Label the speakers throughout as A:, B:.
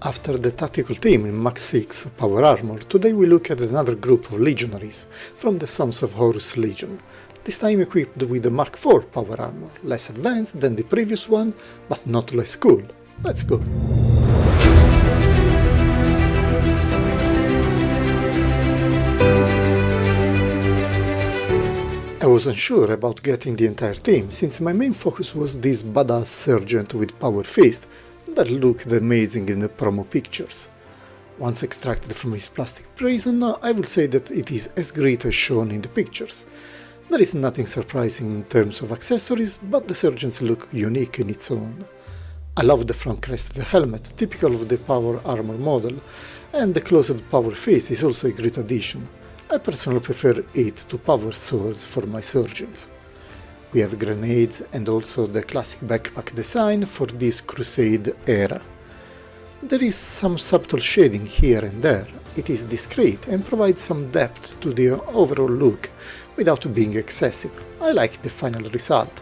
A: After the tactical team in Max 6 Power Armor, today we look at another group of legionaries from the Sons of Horus Legion, this time equipped with the Mark 4 Power Armor, less advanced than the previous one, but not less cool. Let's go! I was unsure about getting the entire team, since my main focus was this badass sergeant with power fist that looked amazing in the promo pictures. Once extracted from his plastic prison, I will say that it is as great as shown in the pictures. There is nothing surprising in terms of accessories, but the sergeants look unique in its own. I love the front crested helmet, typical of the power armor model, and the closed power fist is also a great addition. I personally prefer it to power swords for my sergeants. We have grenades and also the classic backpack design for this crusade era. There is some subtle shading here and there. It is discreet and provides some depth to the overall look without being excessive. I like the final result.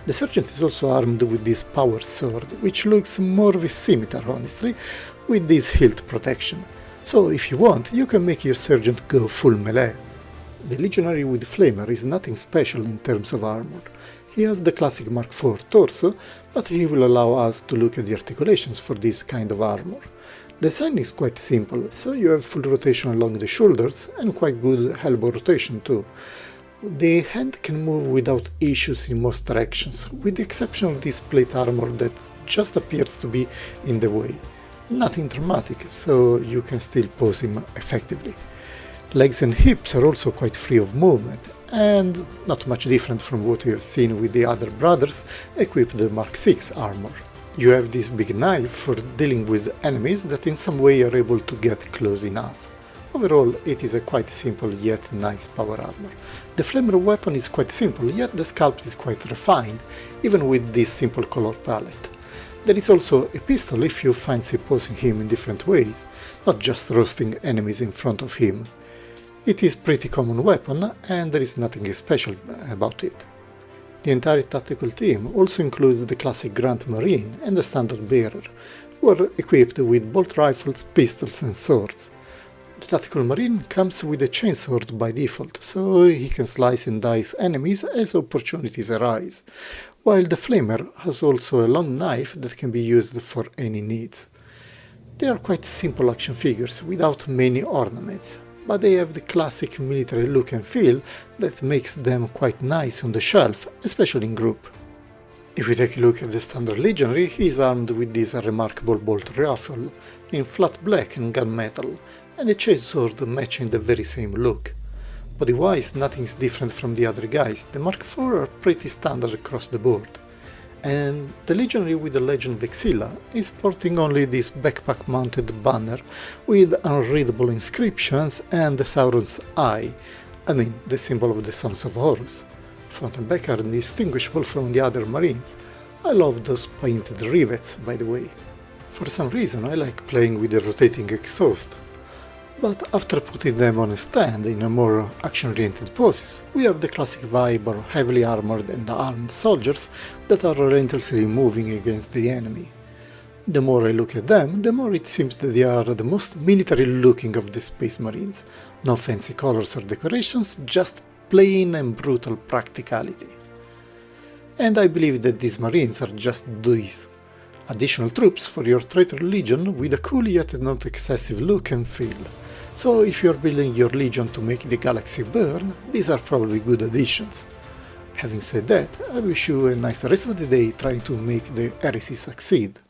A: The sergeant is also armed with this power sword, which looks more of a scimitar honestly, with this hilt protection. So if you want, you can make your sergeant go full melee. The legionary with flamer is nothing special in terms of armor. He has the classic Mark IV torso, but he will allow us to look at the articulations for this kind of armor. The design is quite simple, so you have full rotation along the shoulders and quite good elbow rotation too. The hand can move without issues in most directions, with the exception of this plate armor that just appears to be in the way. Nothing dramatic, so you can still pose him effectively. Legs and hips are also quite free of movement, and not much different from what we have seen with the other brothers equipped the Mark 6 armor. You have this big knife for dealing with enemies that in some way are able to get close enough. Overall, it is a quite simple yet nice power armor. The flamer weapon is quite simple, yet the sculpt is quite refined, even with this simple color palette. There is also a pistol if you fancy posing him in different ways, not just roasting enemies in front of him. It is pretty common weapon and there is nothing special about it. The entire tactical team also includes the classic Grand Marine and the standard bearer, who are equipped with bolt rifles, pistols and swords. The tactical marine comes with a chainsword by default, so he can slice and dice enemies as opportunities arise, while the flamer has also a long knife that can be used for any needs. They are quite simple action figures without many ornaments, but they have the classic military look and feel that makes them quite nice on the shelf, especially in group. If we take a look at the standard legionary, he is armed with this remarkable bolt rifle in flat black and gunmetal, and a chainsword matching the very same look. Body-wise, nothing is different from the other guys, the Mark IV are pretty standard across the board. And the legionary with the legend Vexilla is sporting only this backpack-mounted banner with unreadable inscriptions and the Sauron's eye, the symbol of the Sons of Horus. Front and back are indistinguishable from the other marines. I love those painted rivets, by the way. For some reason I like playing with the rotating exhaust. But after putting them on a stand in a more action-oriented poses, we have the classic vibe of heavily armored and armed soldiers that are relentlessly moving against the enemy. The more I look at them, the more it seems that they are the most military looking of the space marines. No fancy colors or decorations, just plain and brutal practicality. And I believe that these marines are just these. Additional troops for your traitor legion with a cool yet not excessive look and feel. So if you are building your legion to make the galaxy burn, these are probably good additions. Having said that, I wish you a nice rest of the day trying to make the heresy succeed.